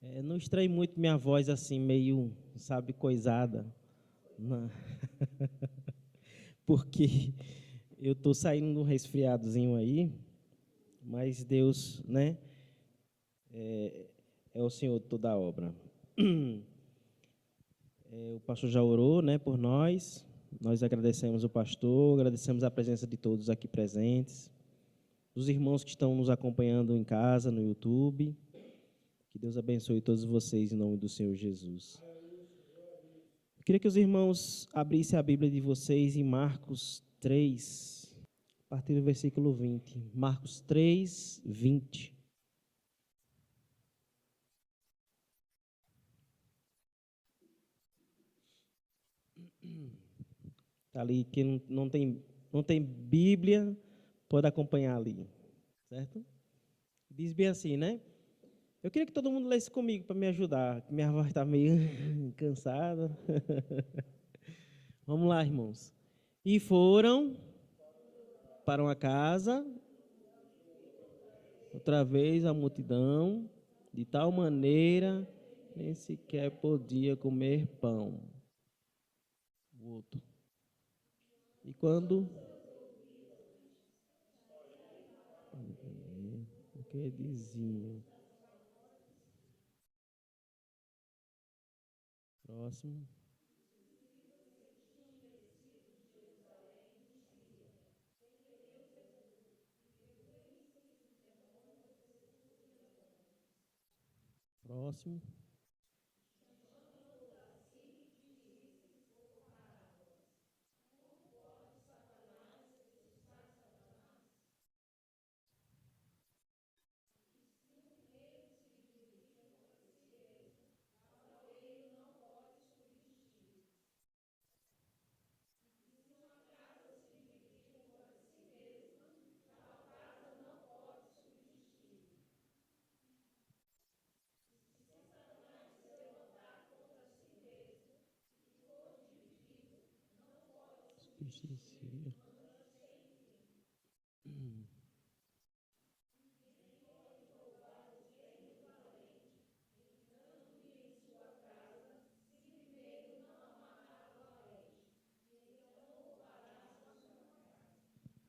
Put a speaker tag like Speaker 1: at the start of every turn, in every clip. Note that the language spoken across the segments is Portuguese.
Speaker 1: Não estranhe muito minha voz assim, meio, sabe, coisada. Não. Porque eu estou saindo de um resfriadozinho aí, mas Deus, né, é o Senhor de toda a obra. O pastor já orou, né, por nós. Nós agradecemos o pastor, agradecemos a presença de todos aqui presentes, dos irmãos que estão nos acompanhando em casa, no YouTube. Que Deus abençoe todos vocês em nome do Senhor Jesus. Eu queria que os irmãos abrissem a Bíblia de vocês em Marcos 3, a partir do versículo 20. Marcos 3, 20. Está ali, quem não tem Bíblia, pode acompanhar ali, certo? Diz bem assim, né? Eu queria que todo mundo lesse comigo para me ajudar, que minha voz está meio cansada. Vamos lá, irmãos. E foram para uma casa, outra vez a multidão, de tal maneira nem sequer podia comer pão. O outro. E quando o que diziam? Próximo. Próximo. Subsistia.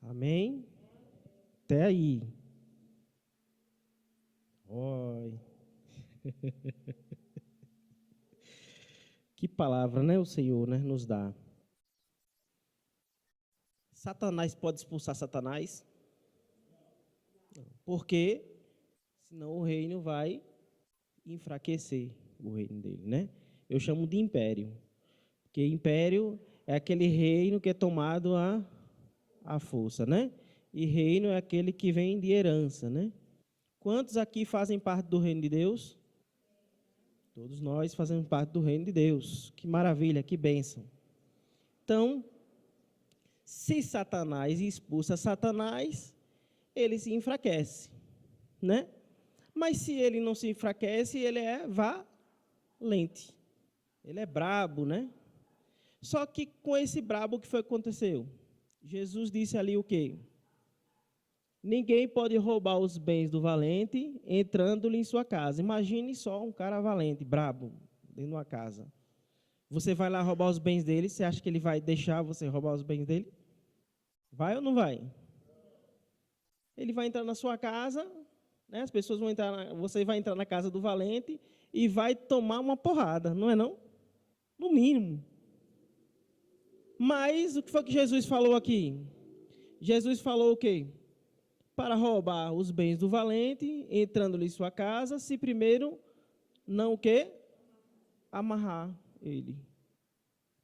Speaker 1: Amém? Até aí. Oi. Que palavra, né, o Senhor, né, nos dá. Satanás pode expulsar Satanás? Porque senão o reino vai enfraquecer, o reino dele, né? Eu chamo de império. Porque império é aquele reino que é tomado à força, né? E reino é aquele que vem de herança, né? Quantos aqui fazem parte do reino de Deus? Todos nós fazemos parte do reino de Deus. Que maravilha, que bênção. Então, se Satanás expulsa Satanás, ele se enfraquece, né? Mas se ele não se enfraquece, ele é valente. Ele é brabo, né? Só que com esse brabo, o que foi que aconteceu? Jesus disse ali o quê? Ninguém pode roubar os bens do valente entrando-lhe em sua casa. Imagine só um cara valente, brabo, dentro de uma casa. Você vai lá roubar os bens dele, você acha que ele vai deixar você roubar os bens dele? Vai ou não vai? Ele vai entrar na sua casa, né? As pessoas vão entrar, você vai entrar na casa do valente e vai tomar uma porrada, não é não? No mínimo. Mas o que foi que Jesus falou aqui? Jesus falou o quê? Para roubar os bens do valente, entrando-lhe em sua casa, se primeiro não o quê? Amarrar ele.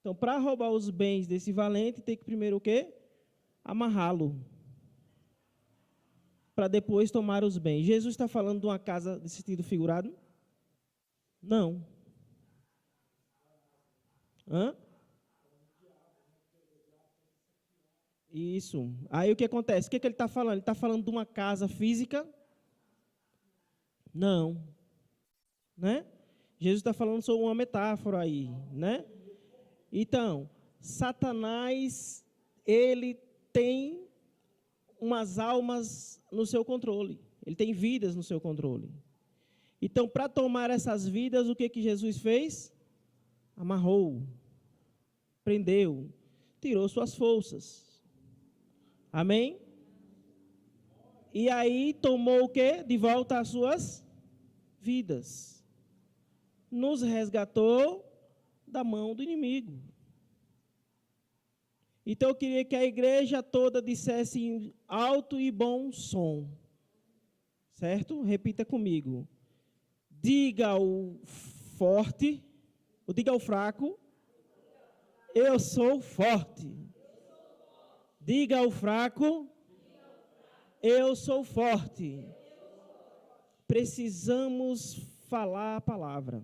Speaker 1: Então, para roubar os bens desse valente, tem que primeiro o quê? Amarrá-lo. Para depois tomar os bens. Jesus está falando de uma casa de sentido figurado? Não. Hã? Isso. Aí o que acontece? O que ele está falando? Ele está falando de uma casa física? Não. Né? Jesus está falando sobre uma metáfora aí, né? Então, Satanás, ele tem umas almas no seu controle. Ele tem vidas no seu controle. Então, para tomar essas vidas, o que Jesus fez? Amarrou, prendeu, tirou suas forças. Amém? E aí tomou o quê? De volta as suas vidas. Nos resgatou da mão do inimigo. Então eu queria que a igreja toda dissesse em alto e bom som. Certo? Repita comigo. Diga ao forte, ou diga ao fraco, eu sou forte. Diga ao fraco, eu sou forte. Precisamos falar a palavra.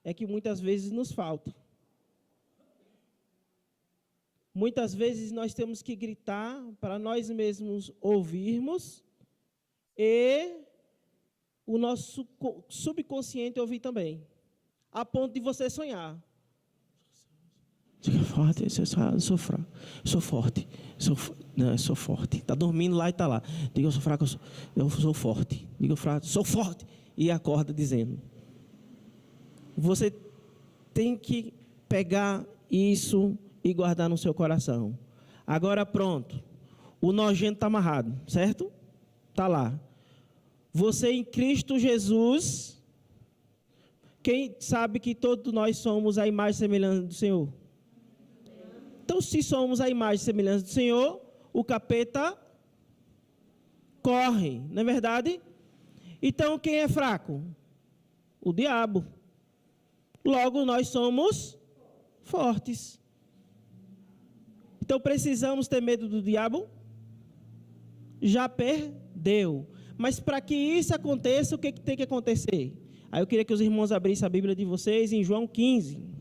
Speaker 1: É que muitas vezes nos falta. Muitas vezes nós temos que gritar para nós mesmos ouvirmos e o nosso subconsciente ouvir também. A ponto de você sonhar. Diga forte, eu sou fraco, eu sou forte. Eu sou forte. Está dormindo lá e está lá. Diga, eu sou fraco, eu sou forte. Diga, fraco, sou forte. E acorda dizendo. Você tem que pegar isso e guardar no seu coração. Agora pronto. O nojento está amarrado, certo? Está lá. Você em Cristo Jesus, quem sabe que todos nós somos a imagem e semelhança do Senhor? Então, se somos a imagem e semelhança do Senhor, o capeta corre, não é verdade? Então, quem é fraco? O diabo. Logo, nós somos fortes. Então, precisamos ter medo do diabo? Já perdeu. Mas para que isso aconteça, o que tem que acontecer? Aí eu queria que os irmãos abrissem a Bíblia de vocês em João 15.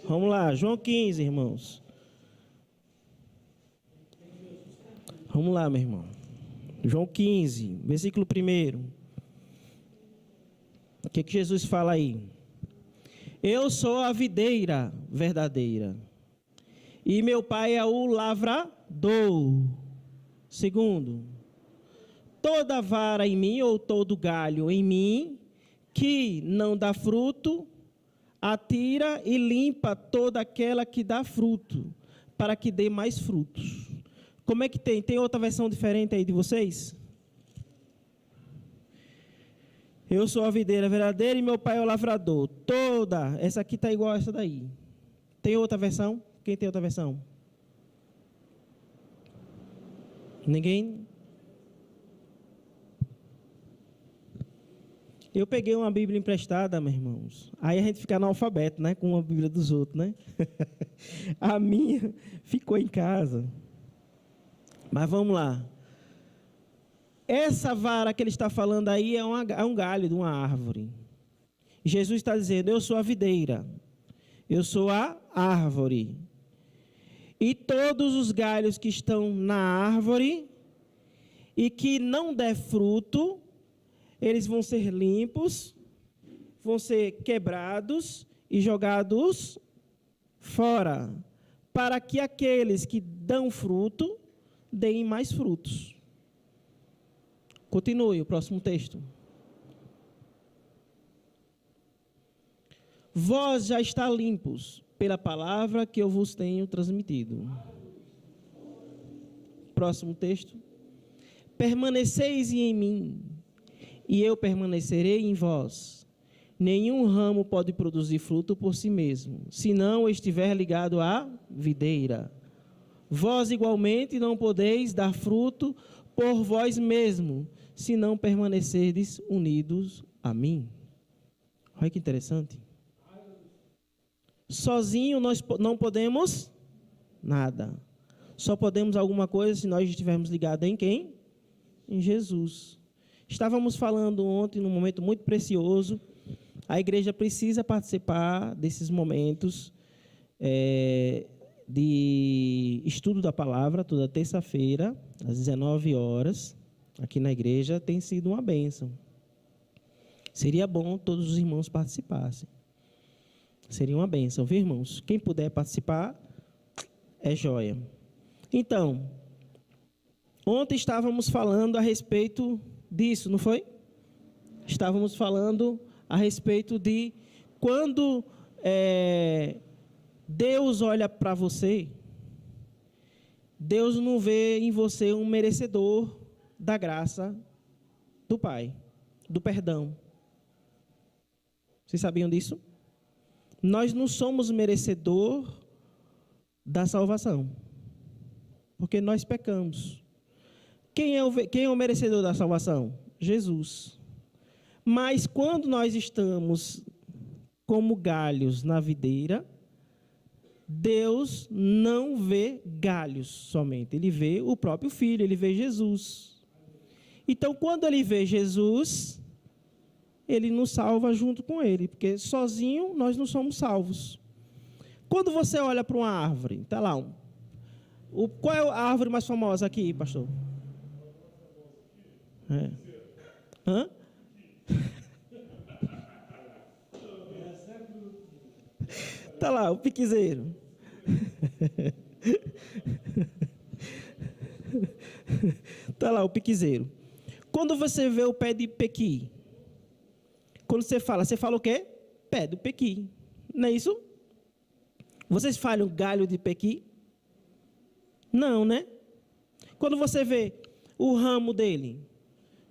Speaker 1: Vamos lá, João 15, irmãos. Vamos lá, meu irmão. João 15, versículo 1. O que Jesus fala aí? Eu sou a videira verdadeira, e meu pai é o lavrador. Segundo, toda vara em mim, ou todo galho em mim, que não dá fruto, atira e limpa toda aquela que dá fruto, para que dê mais frutos. Como é que tem? Tem outra versão diferente aí de vocês? Eu sou a videira verdadeira e meu pai é o lavrador. Toda, essa aqui está igual a essa daí. Tem outra versão? Quem tem outra versão? Ninguém? Eu peguei uma Bíblia emprestada, meus irmãos. Aí a gente fica analfabeto, né? Com a Bíblia dos outros, né? A minha ficou em casa. Mas vamos lá. Essa vara que ele está falando aí é um galho de uma árvore. Jesus está dizendo, eu sou a videira. Eu sou a árvore. E todos os galhos que estão na árvore e que não der fruto, eles vão ser limpos, vão ser quebrados e jogados fora, para que aqueles que dão fruto, deem mais frutos. Continue o próximo texto. Vós já está limpos pela palavra que eu vos tenho transmitido. Próximo texto. Permaneceis em mim, e eu permanecerei em vós. Nenhum ramo pode produzir fruto por si mesmo, se não estiver ligado à videira. Vós igualmente não podeis dar fruto por vós mesmo, se não permanecerdes unidos a mim. Olha que interessante. Sozinho nós não podemos nada. Só podemos alguma coisa se nós estivermos ligados em quem? Em Jesus. Estávamos falando ontem num momento muito precioso. A igreja precisa participar desses momentos de estudo da palavra, toda terça-feira, às 19 horas, aqui na igreja, tem sido uma bênção. Seria bom todos os irmãos participassem. Seria uma bênção, viu, irmãos? Quem puder participar, é joia. Então, ontem estávamos falando a respeito disso, não foi? Estávamos falando a respeito de quando Deus olha para você, Deus não vê em você um merecedor da graça do Pai, do perdão. Vocês sabiam disso? Nós não somos merecedor da salvação, porque nós pecamos. Quem é o merecedor da salvação? Jesus. Mas quando nós estamos como galhos na videira, Deus não vê galhos somente, Ele vê o próprio Filho, Ele vê Jesus. Então, quando Ele vê Jesus, Ele nos salva junto com Ele, porque sozinho nós não somos salvos. Quando você olha para uma árvore, está lá, qual é a árvore mais famosa aqui, pastor? Hã? Está lá, o piquezeiro. Está lá, o piquezeiro. Quando você vê o pé de pequi, quando você fala o quê? Pé do pequi. Não é isso? Vocês falam galho de pequi? Não, né? Quando você vê o ramo dele,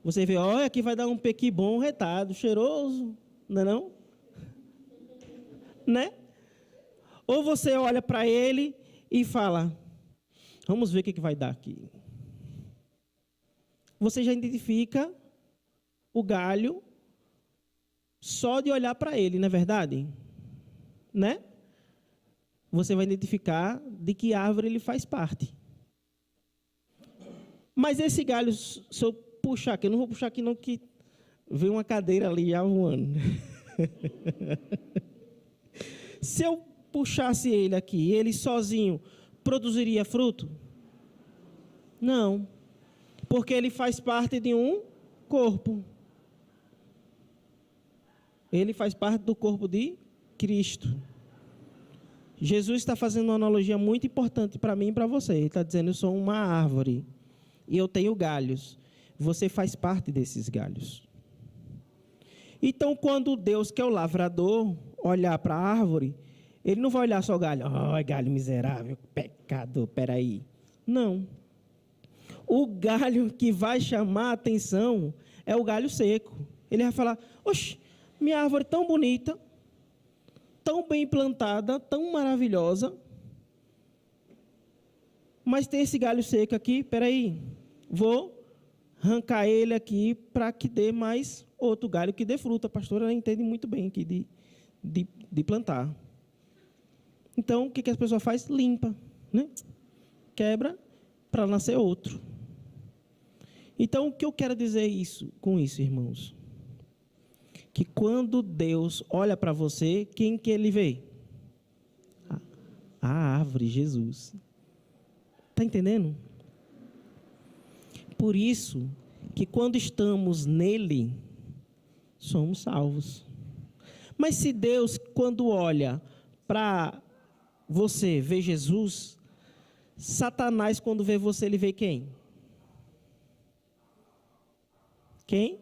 Speaker 1: você vê, olha, aqui vai dar um pequi bom, retado, cheiroso, não é não? Né? Ou você olha para ele e fala, vamos ver o que vai dar aqui. Você já identifica o galho só de olhar para ele, não é verdade? Né? Você vai identificar de que árvore ele faz parte. Mas esse galho, se eu puxar aqui, eu não vou puxar aqui não, que veio uma cadeira ali já voando. Se eu puxasse ele aqui, ele sozinho produziria fruto? Não, porque ele faz parte de um corpo. Ele faz parte do corpo de Cristo. Jesus está fazendo uma analogia muito importante para mim e para você. Ele está dizendo, eu sou uma árvore e eu tenho galhos. Você faz parte desses galhos. Então, quando Deus, que é o lavrador, olhar para a árvore, Ele não vai olhar só o galho. Oh, galho miserável, pecador, peraí. Não. O galho que vai chamar a atenção é o galho seco. Ele vai falar, oxe, minha árvore tão bonita, tão bem plantada, tão maravilhosa, mas tem esse galho seco aqui, peraí, vou arrancar ele aqui para que dê mais outro galho que dê fruta. A pastora entende muito bem aqui de plantar. Então, o que as pessoas fazem? Limpa, né? Quebra para nascer outro. Então, o que eu quero dizer com isso, irmãos? Que quando Deus olha para você, quem que Ele vê? A árvore, Jesus. Está entendendo? Por isso que quando estamos nele, somos salvos. Mas se Deus, quando olha para você, vê Jesus, Satanás, quando vê você, ele vê quem? Quem?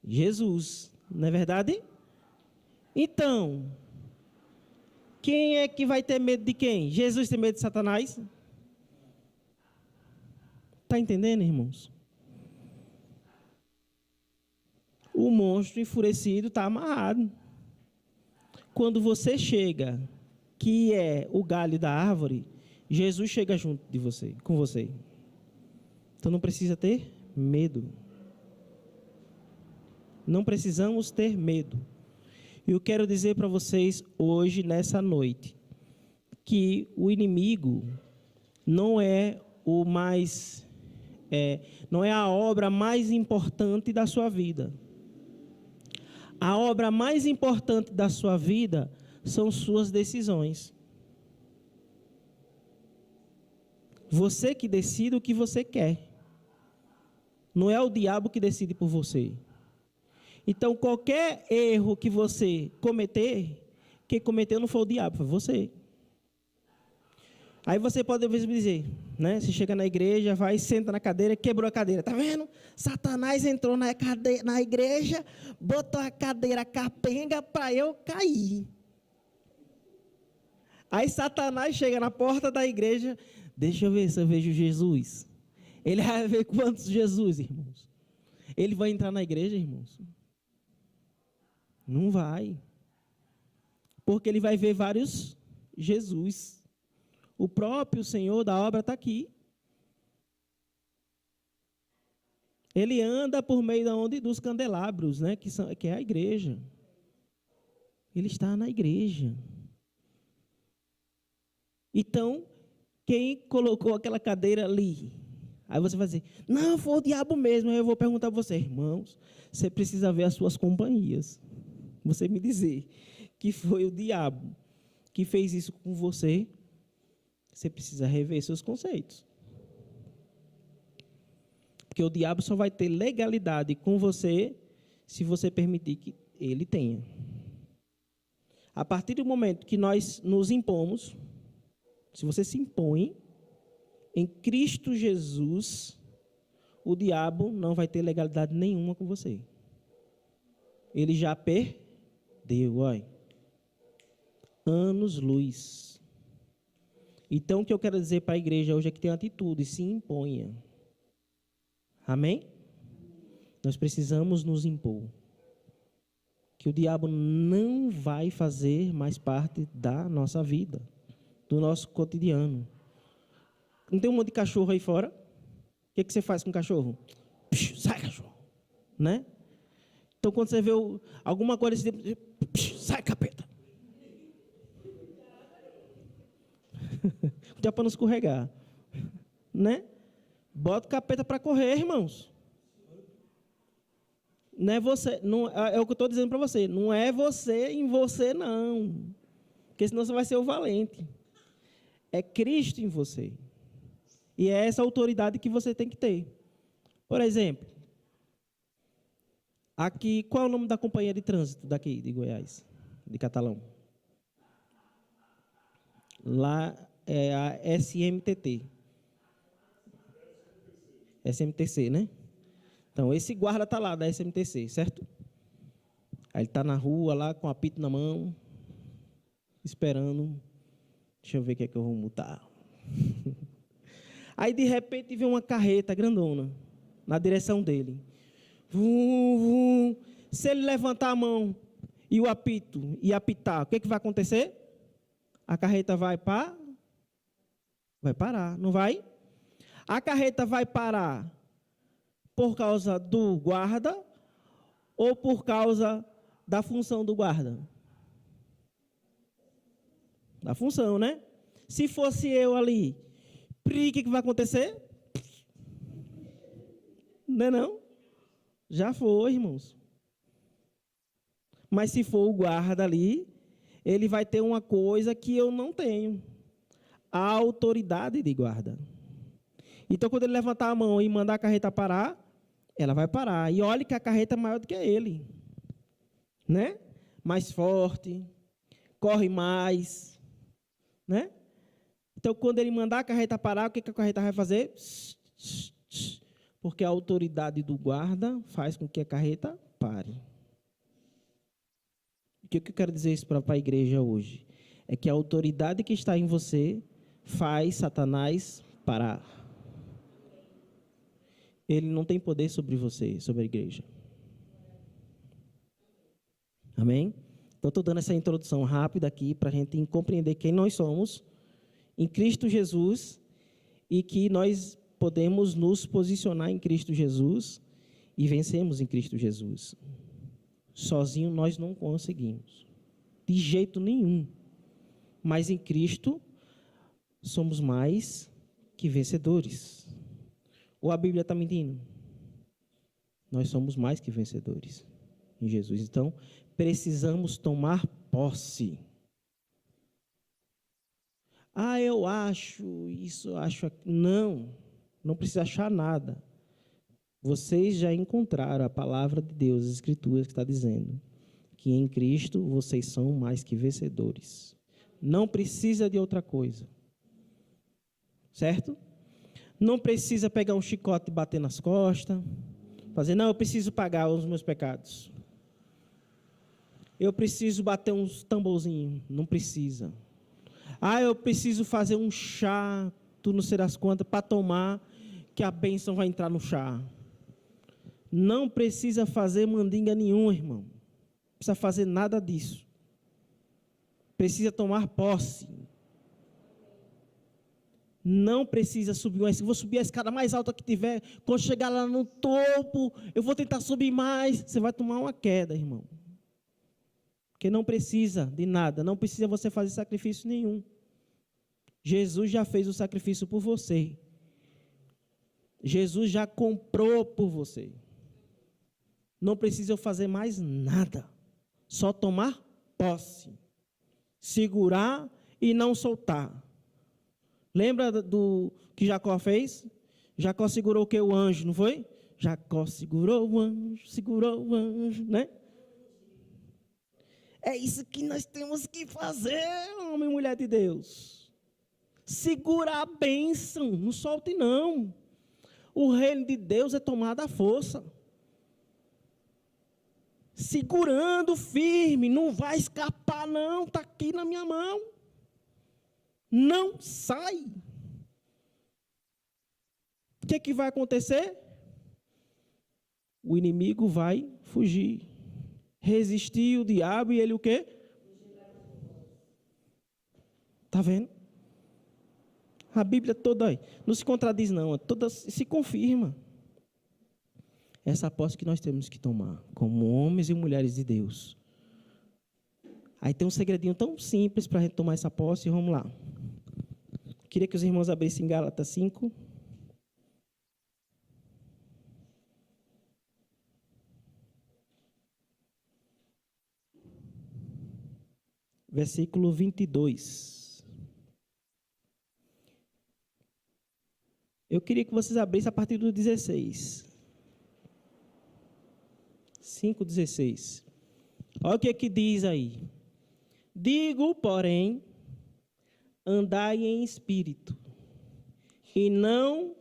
Speaker 1: Jesus, não é verdade? Então, quem é que vai ter medo de quem? Jesus tem medo de Satanás? Está entendendo, irmãos? O monstro enfurecido está amarrado. Quando você chega, que é o galho da árvore, Jesus chega junto de você, com você. Então não precisa ter medo. Não precisamos ter medo. E eu quero dizer para vocês hoje, nessa noite, que o inimigo não é o mais, não é a obra mais importante da sua vida. A obra mais importante da sua vida são suas decisões. Você que decide o que você quer. Não é o diabo que decide por você. Então, qualquer erro que você cometer, quem cometeu não foi o diabo, foi você. Aí você pode às vezes me dizer, né? Você chega na igreja, vai, senta na cadeira, quebrou a cadeira. Tá vendo? Satanás entrou na igreja, botou a cadeira capenga para eu cair. Aí Satanás chega na porta da igreja, deixa eu ver se eu vejo Jesus. Ele vai ver quantos Jesus, irmãos. Ele vai entrar na igreja, irmãos? Não vai. Porque ele vai ver vários Jesus. O próprio Senhor da obra está aqui. Ele anda por meio dos candelabros, né, que é a igreja. Ele está na igreja. Então, quem colocou aquela cadeira ali? Aí você vai dizer, não, foi o diabo mesmo. Aí eu vou perguntar a você, irmãos, você precisa ver as suas companhias. Você me dizer que foi o diabo que fez isso com você, você precisa rever seus conceitos. Porque o diabo só vai ter legalidade com você se você permitir que ele tenha. A partir do momento que nós nos impomos, se você se impõe em Cristo Jesus, o diabo não vai ter legalidade nenhuma com você. Ele já perdeu, olha. Anos-luz. Então, o que eu quero dizer para a igreja hoje é que tem atitude, se imponha. Amém? Nós precisamos nos impor. Que o diabo não vai fazer mais parte da nossa vida, do nosso cotidiano. Não tem um monte de cachorro aí fora? O que você faz com o cachorro? Sai, cachorro. Né? Então, quando você vê alguma coisa desse tipo, sai, capeta. Já para não escorregar. Né? Bota o capeta para correr, irmãos. Não é você, não, é o que eu estou dizendo para você. Não é você em você, não. Porque senão você vai ser o valente. É Cristo em você. E é essa autoridade que você tem que ter. Por exemplo, aqui, qual é o nome da companhia de trânsito daqui, de Goiás, de Catalão? Lá é a SMTT. SMTC, né? Então, esse guarda está lá da SMTC, certo? Aí ele está na rua lá com o apito na mão, esperando. Deixa eu ver o que é que eu vou multar. Aí, de repente, vem uma carreta grandona na direção dele. Vum, vum. Se ele levantar a mão e o apito e apitar, o que, que vai acontecer? A carreta vai parar, não vai? A carreta vai parar por causa do guarda ou por causa da função do guarda? Da função, né? Se fosse eu ali, o que vai acontecer? Não é não? Já foi, irmãos. Mas se for o guarda ali, ele vai ter uma coisa que eu não tenho. A autoridade de guarda. Então, quando ele levantar a mão e mandar a carreta parar, ela vai parar. E olhe que a carreta é maior do que ele. Né? Mais forte, corre mais. Né? Então, quando ele mandar a carreta parar, o que a carreta vai fazer? Porque a autoridade do guarda faz com que a carreta pare. O que eu quero dizer isso para a igreja hoje? É que a autoridade que está em você faz Satanás parar. Ele não tem poder sobre você, sobre a igreja. Amém? Então, estou dando essa introdução rápida aqui para a gente compreender quem nós somos em Cristo Jesus e que nós podemos nos posicionar em Cristo Jesus e vencemos em Cristo Jesus. Sozinho nós não conseguimos, de jeito nenhum. Mas em Cristo somos mais que vencedores. Ou a Bíblia está mentindo? Nós somos mais que vencedores em Jesus. Então, precisamos tomar posse. Ah, eu acho isso, acho aquilo. Não precisa achar nada. Vocês já encontraram a palavra de Deus, as Escrituras, que está dizendo que em Cristo vocês são mais que vencedores. Não precisa de outra coisa. Certo? Não precisa pegar um chicote e bater nas costas. Fazer, não, eu preciso pagar os meus pecados. Eu preciso bater uns tamborzinhos. Não precisa. Ah, eu preciso fazer um chá, tu não sei das quantas, para tomar, que a bênção vai entrar no chá. Não precisa fazer mandinga nenhuma, irmão. Não precisa fazer nada disso. Precisa tomar posse. Não precisa subir uma escada. Vou subir a escada mais alta que tiver. Quando chegar lá no topo, eu vou tentar subir mais. Você vai tomar uma queda, irmão. Porque não precisa de nada. Não precisa você fazer sacrifício nenhum. Jesus já fez o sacrifício por você. Jesus já comprou por você. Não precisa eu fazer mais nada. Só tomar posse. Segurar e não soltar. Lembra do que Jacó fez? Jacó segurou o que? O anjo, não foi? Jacó segurou o anjo, né? É isso que nós temos que fazer, homem e mulher de Deus. Segura a bênção, não solte não. O reino de Deus é tomado à força. Segurando firme, não vai escapar não, está aqui na minha mão. Não sai. O que vai acontecer? O inimigo vai fugir. Resistir o diabo e ele o quê? Está vendo? A Bíblia toda aí, não se contradiz não, toda se confirma. Essa posse que nós temos que tomar, como homens e mulheres de Deus. Aí tem um segredinho tão simples para a gente tomar essa posse, vamos lá. Queria que os irmãos abrissem em Gálatas 5. Versículo 22. Eu queria que vocês abrissem a partir do 16. 5:16. Olha o que diz aí. Digo, porém, andai em espírito, e não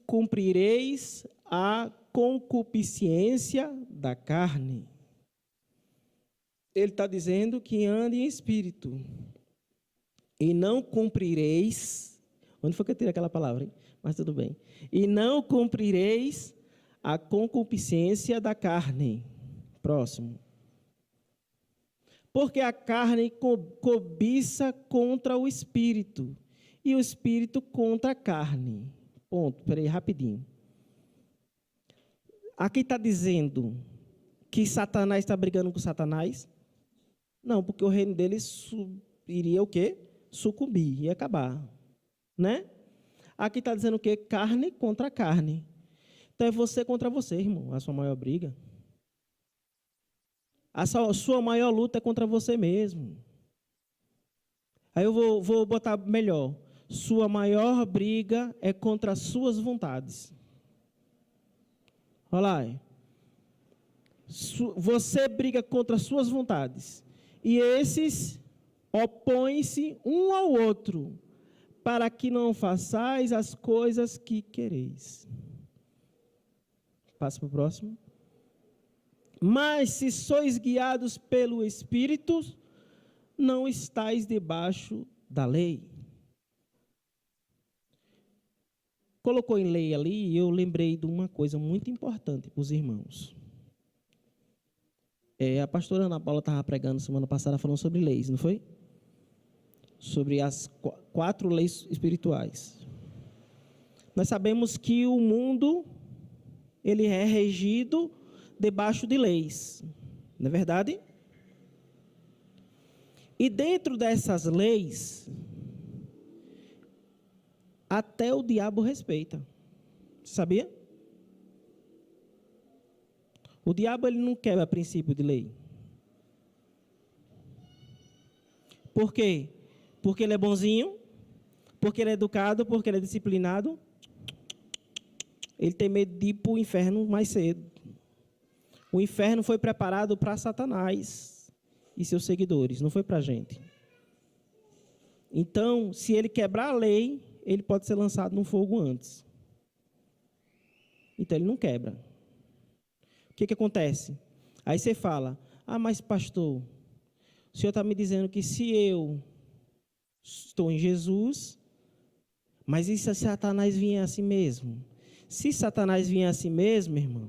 Speaker 1: cumprireis a concupiscência da carne. Ele está dizendo que ande em espírito, e não cumprireis, onde foi que eu tirei aquela palavra, hein? Mas tudo bem. E não cumprireis a concupiscência da carne. Próximo. Porque a carne cobiça contra o espírito, e o espírito contra a carne. Ponto. Espera aí, rapidinho. Aqui está dizendo que Satanás está brigando com Satanás? Não, porque o reino dele iria o quê? Sucumbir, ia acabar. Né? Aqui está dizendo o quê? Carne contra carne. Então é você contra você, irmão, a sua maior briga. A sua maior luta é contra você mesmo. Aí eu vou botar melhor. Sua maior briga é contra as suas vontades. Olha lá. Você briga contra as suas vontades. E esses opõem-se um ao outro, para que não façais as coisas que quereis. Passa para o próximo. Mas se sois guiados pelo Espírito, não estáis debaixo da lei. Colocou em lei ali, e eu lembrei de uma coisa muito importante para os irmãos. A pastora Ana Paula estava pregando semana passada falando sobre leis, não foi? Sobre as 4 leis espirituais. Nós sabemos que o mundo, ele é regido debaixo de leis, não é verdade? E dentro dessas leis, até o diabo respeita. Sabia? O diabo ele não quebra princípio de lei. Por quê? Porque ele é bonzinho, porque ele é educado, porque ele é disciplinado. ele tem medo de ir para o inferno mais cedo. O inferno foi preparado para Satanás e seus seguidores, não foi para a gente. Então, se ele quebrar a lei, ele pode ser lançado no fogo antes. Então, ele não quebra. O que acontece? Aí você fala, mas pastor, o senhor está me dizendo que se eu estou em Jesus, mas e se Satanás vier assim mesmo? Se Satanás vier assim mesmo, irmão,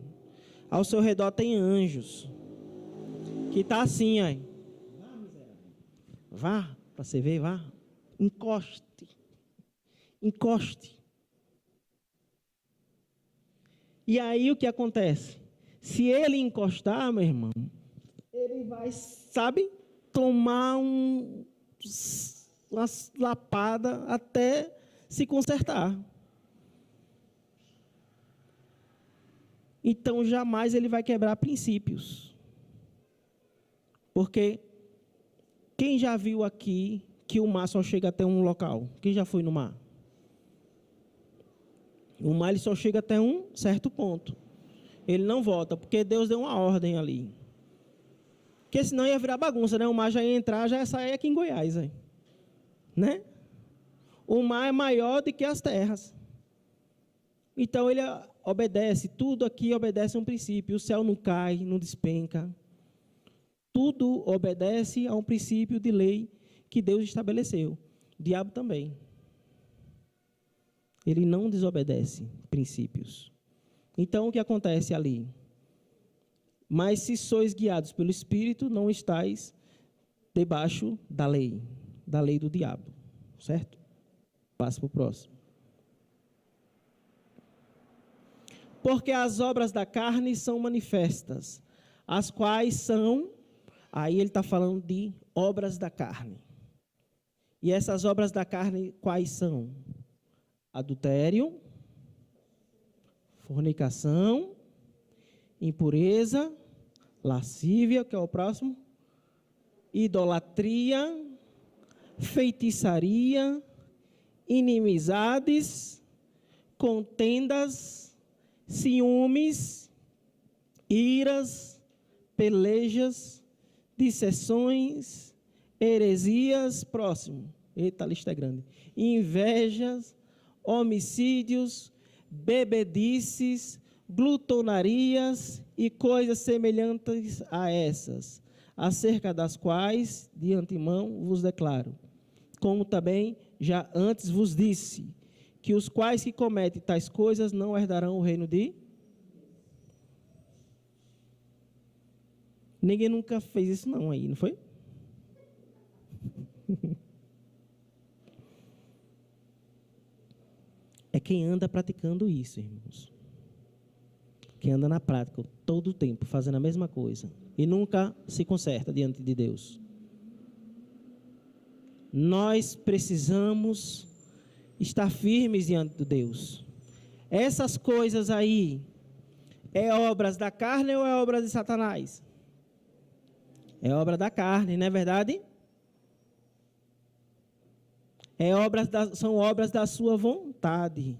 Speaker 1: ao seu redor tem anjos, que está assim, aí. Vá, para você ver, vá. Encoste. E aí o que acontece? Se ele encostar, meu irmão, ele vai, tomar uma lapada até se consertar. Então, jamais ele vai quebrar princípios. Porque quem já viu aqui que o mar só chega até um local? Quem já foi no mar? O mar ele só chega até um certo ponto. Ele não volta, porque Deus deu uma ordem ali. Porque senão ia virar bagunça, né? O mar já ia entrar, já ia sair aqui em Goiás, né? O mar é maior do que as terras. Então ele obedece, tudo aqui obedece a um princípio. O céu não cai, não despenca. Tudo obedece a um princípio de lei que Deus estabeleceu. O diabo também. Ele não desobedece princípios. Então, o que acontece ali? Mas se sois guiados pelo Espírito, não estáis debaixo da lei do diabo. Certo? Passa para o próximo. Porque as obras da carne são manifestas, as quais são... Aí ele está falando de obras da carne. E essas obras da carne, quais são? Adultério, fornicação, impureza, lascívia, que é o próximo, idolatria, feitiçaria, inimizades, contendas, ciúmes, iras, pelejas, dissensões, heresias, próximo, eita, a lista é grande, invejas, homicídios, bebedices, glutonarias e coisas semelhantes a essas, acerca das quais, de antemão, vos declaro, como também já antes vos disse, que os quais que cometem tais coisas não herdarão o reino de... Ninguém nunca fez isso não aí, não foi? É quem anda praticando isso, irmãos. Quem anda na prática, todo o tempo, fazendo a mesma coisa. E nunca se conserta diante de Deus. Nós precisamos estar firmes diante de Deus. Essas coisas aí, é obras da carne ou é obras de Satanás? É obra da carne, não é verdade? São obras da sua vontade.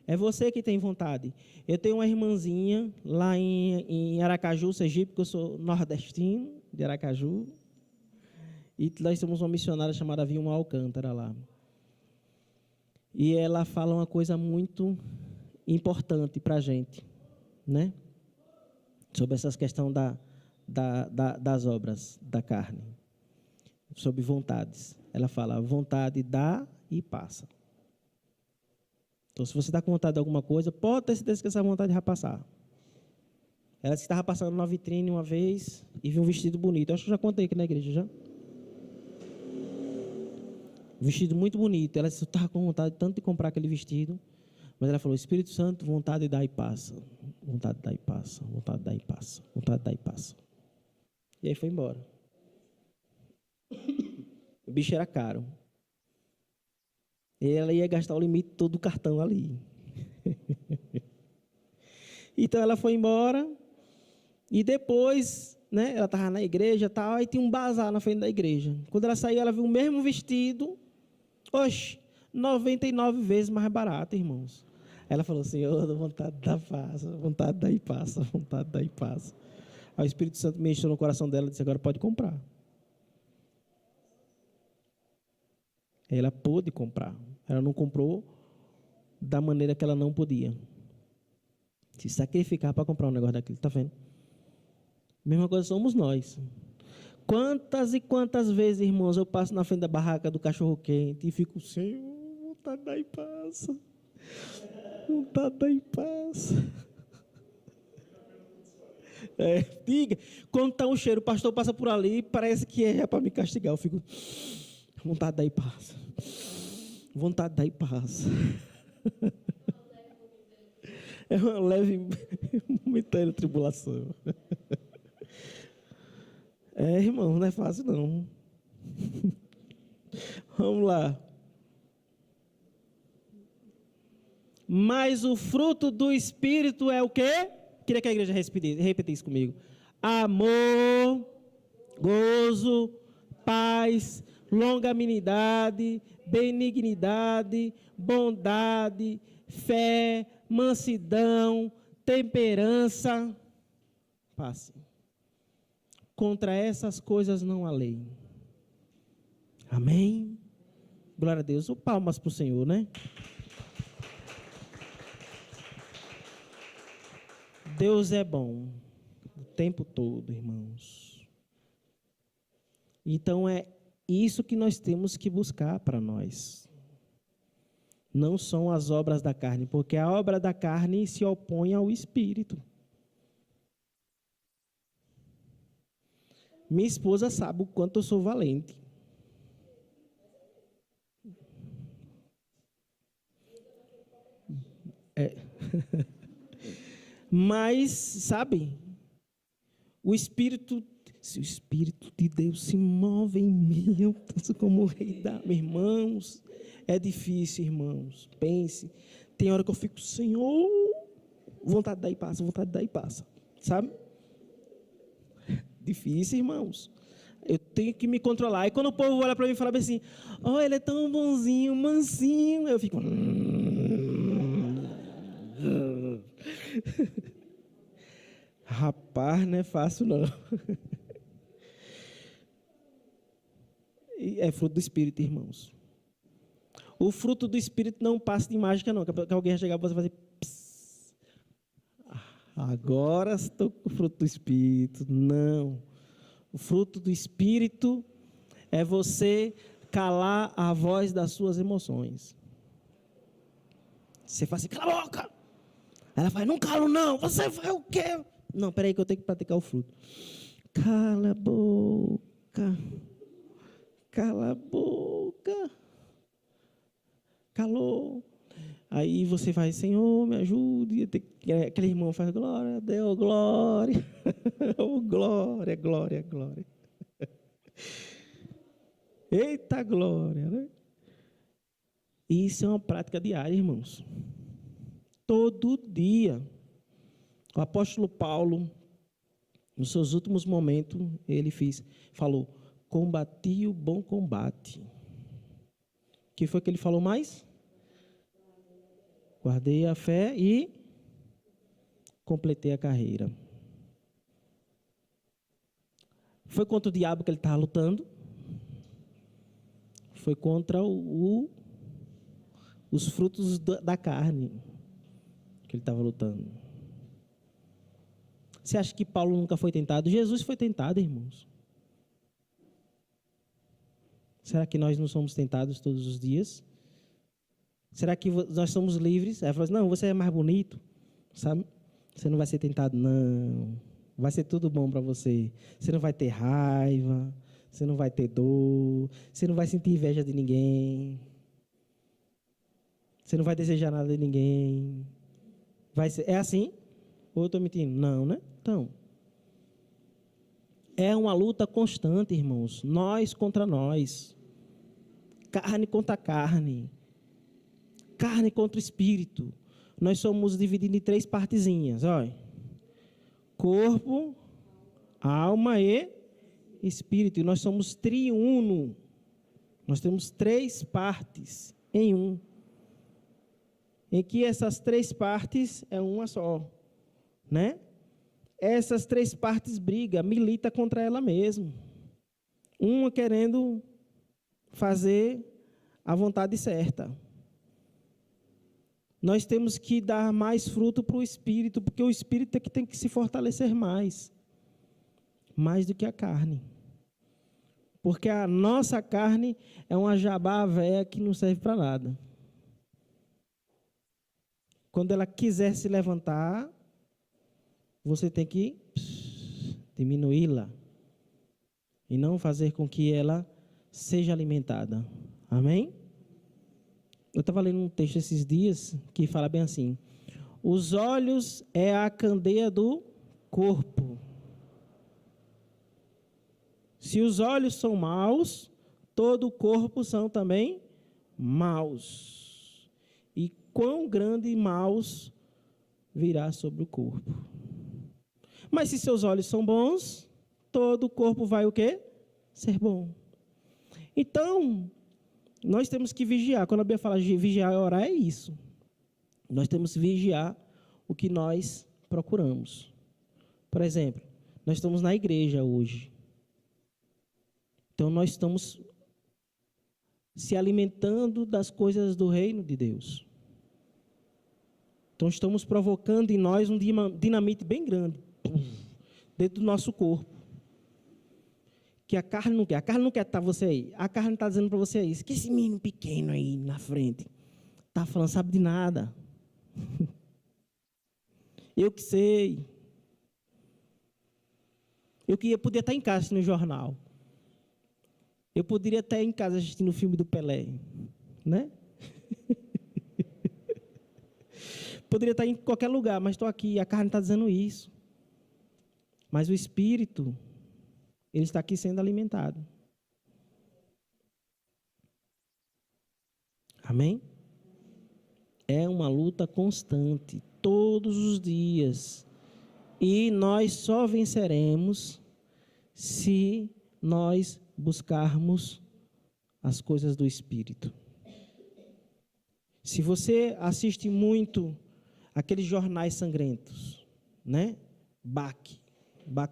Speaker 1: É você que tem vontade. Eu tenho uma irmãzinha lá em Aracaju, Sergipe, porque eu sou nordestino de Aracaju. E nós temos uma missionária chamada Vilma Alcântara lá. E ela fala uma coisa muito importante para a gente, né? Sobre essas questões das obras da carne. Sobre vontades. Ela fala, vontade dá e passa. Então, se você está com vontade de alguma coisa, pode ter certeza que essa vontade vai passar. Ela disse que estava passando numa vitrine uma vez e viu um vestido bonito. Eu acho que eu já contei aqui na igreja, já. Um vestido muito bonito. Ela disse que estava com vontade tanto de comprar aquele vestido. Mas ela falou, Espírito Santo, vontade dá e passa. Vontade dá e passa. Vontade dá e passa. Vontade dá e passa. E aí foi embora. O bicho era caro. E ela ia gastar o limite todo do cartão ali. Então ela foi embora. E depois, né, ela estava na igreja e tal, aí tinha um bazar na frente da igreja. Quando ela saiu, ela viu o mesmo vestido. 99 vezes mais barato, irmãos. Ela falou, Senhor, eu dou vontade de dar passa, vontade de dar e passa, vontade de dar e passa. Aí o Espírito Santo mexeu no coração dela e disse, agora pode comprar. Ela pôde comprar. Ela não comprou da maneira que ela não podia. Se sacrificar para comprar um negócio daquele, está vendo? Mesma coisa somos nós. Quantas e quantas vezes, irmãos, eu passo na frente da barraca do cachorro-quente e fico, Senhor, vontade de dar e passa. Vontade de dar e passa. Diga, quando está um cheiro, o pastor passa por ali, parece que é para me castigar. Eu fico, vontade de dar e passa. Vontade de dar e passa. É uma leve momentânea tribulação. Irmão, não é fácil não. Vamos lá. Mas o fruto do Espírito é o quê? Queria que a igreja repetisse comigo. Amor, gozo, paz, longanimidade, benignidade, bondade, fé, mansidão, temperança. Passe. Contra essas coisas não há lei. Amém? Glória a Deus. Palmas para o Senhor, né? Deus é bom o tempo todo, irmãos. Então é isso que nós temos que buscar para nós. Não são as obras da carne, porque a obra da carne se opõe ao Espírito. Minha esposa sabe o quanto eu sou valente. Mas, sabe, se o Espírito de Deus se move em mim, eu penso como o rei da... Irmãos, é difícil, irmãos. Pense, tem hora que eu fico, Senhor, vontade de dar e passa, vontade de dar e passa. Sabe? Difícil, irmãos. Eu tenho que me controlar. E quando o povo olha para mim e fala assim, oh, ele é tão bonzinho, mansinho, eu fico... Rapaz, não é fácil não. É fruto do Espírito, irmãos. O fruto do Espírito não passa de mágica não, que alguém vai chegar e você vai fazer pss. Agora estou com o fruto do Espírito. Não. O fruto do Espírito é você calar a voz das suas emoções. Você faz assim, cala a boca. Ela fala, não calo não, você vai o quê? Não, peraí que eu tenho que praticar o fruto. Cala a boca. Cala a boca. Calou. Aí você vai, Senhor, me ajude. Aquele irmão faz, glória a Deus, glória. Oh, glória, glória, glória. Eita glória, né? Isso é uma prática diária, irmãos. Todo dia. O apóstolo Paulo, nos seus últimos momentos, ele falou, combati o bom combate. O que foi que ele falou mais? Guardei a fé e completei a carreira. Foi contra o diabo que ele estava lutando? Foi contra os frutos da carne que ele estava lutando. Você acha que Paulo nunca foi tentado? Jesus foi tentado, irmãos. Será que nós não somos tentados todos os dias? Será que nós somos livres? Ela falou assim, não, você é mais bonito, sabe? Você não vai ser tentado, não. Vai ser tudo bom para você. Você não vai ter raiva, você não vai ter dor, você não vai sentir inveja de ninguém. Você não vai desejar nada de ninguém. É assim? Ou eu estou mentindo? Não, né? Então, é uma luta constante, irmãos. Nós contra nós. Carne contra carne. Carne contra o espírito. Nós somos divididos em 3 partezinhas. Olha. Corpo, alma e espírito. E nós somos triuno. Nós temos 3 partes em um. em que essas três partes é uma só, né? Essas três partes brigam, milita contra ela mesma. Uma querendo fazer a vontade certa. Nós temos que dar mais fruto para o Espírito, porque o Espírito é que tem que se fortalecer mais do que a carne. Porque a nossa carne é uma jabá velha que não serve para nada. Quando ela quiser se levantar, você tem que diminuí-la e não fazer com que ela seja alimentada. Amém? Eu estava lendo um texto esses dias que fala bem assim: os olhos é a candeia do corpo. Se os olhos são maus, todo o corpo são também maus. E quão grande maus virá sobre o corpo. Mas se seus olhos são bons, todo o corpo vai o quê? Ser bom. Então, nós temos que vigiar. Quando a Bíblia fala de vigiar e orar, é isso. Nós temos que vigiar o que nós procuramos. Por exemplo, nós estamos na igreja hoje. Então, nós estamos se alimentando das coisas do reino de Deus. Então, estamos provocando em nós um dinamite bem grande, dentro do nosso corpo. Que a carne não quer. A carne não quer estar você aí. A carne está dizendo para você isso. Que esse menino pequeno aí na frente está falando, sabe de nada. Eu que sei. Eu podia estar em casa assistindo o jornal. Eu poderia estar em casa assistindo o filme do Pelé, né? Poderia estar em qualquer lugar, mas estou aqui. A carne está dizendo isso. Mas o Espírito, ele está aqui sendo alimentado. Amém? É uma luta constante, todos os dias. E nós só venceremos se nós buscarmos as coisas do Espírito. Se você assiste muito aqueles jornais sangrentos, né? Bach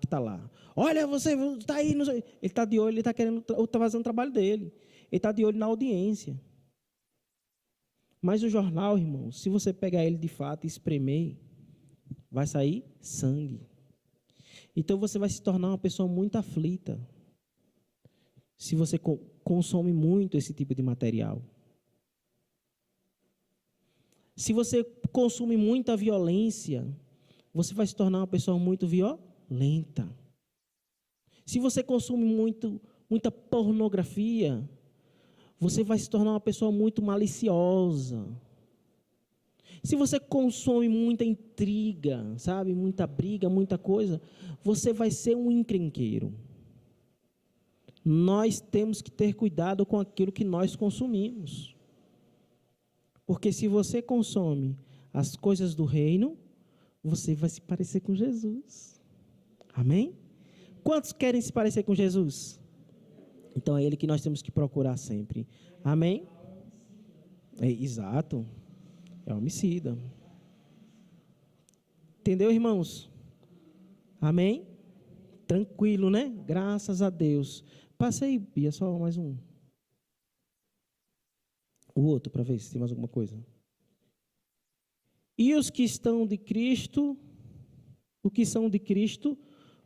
Speaker 1: está lá. Olha, você está aí. Ele está de olho, ele está querendo, está fazendo o trabalho dele. Ele está de olho na audiência. Mas o jornal, irmão, se você pegar ele de fato e espremer, vai sair sangue. Então você vai se tornar uma pessoa muito aflita. Se você consome muito esse tipo de material. Se você consome muita violência, você vai se tornar uma pessoa muito violenta. Se você consome muita pornografia, você vai se tornar uma pessoa muito maliciosa. Se você consome muita intriga, sabe, muita briga, muita coisa, você vai ser um encrenqueiro. Nós temos que ter cuidado com aquilo que nós consumimos. Porque se você consome as coisas do reino, você vai se parecer com Jesus. Amém? Quantos querem se parecer com Jesus? Então é Ele que nós temos que procurar sempre. Amém? Exato. É homicida. Entendeu, irmãos? Amém? Tranquilo, né? Graças a Deus. Passa aí, Bia, só mais um. O outro, para ver se tem mais alguma coisa. E os que estão de Cristo, o que são de Cristo,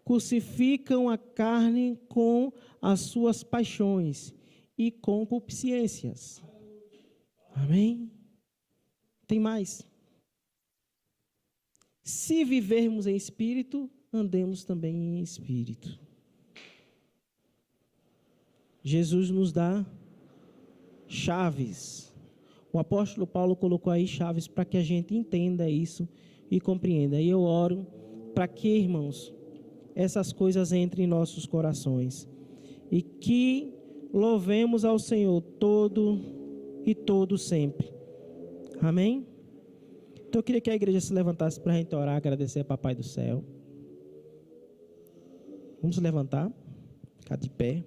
Speaker 1: crucificam a carne com as suas paixões e concupiscências. Amém? Tem mais. Se vivermos em espírito, andemos também em espírito. Jesus nos dá chaves. O apóstolo Paulo colocou aí chaves para que a gente entenda isso e compreenda. E eu oro para que, irmãos, essas coisas entrem em nossos corações e que louvemos ao Senhor todo e todo sempre. Amém? Então eu queria que a igreja se levantasse para a gente orar, agradecer a Papai do Céu. Vamos levantar, ficar de pé.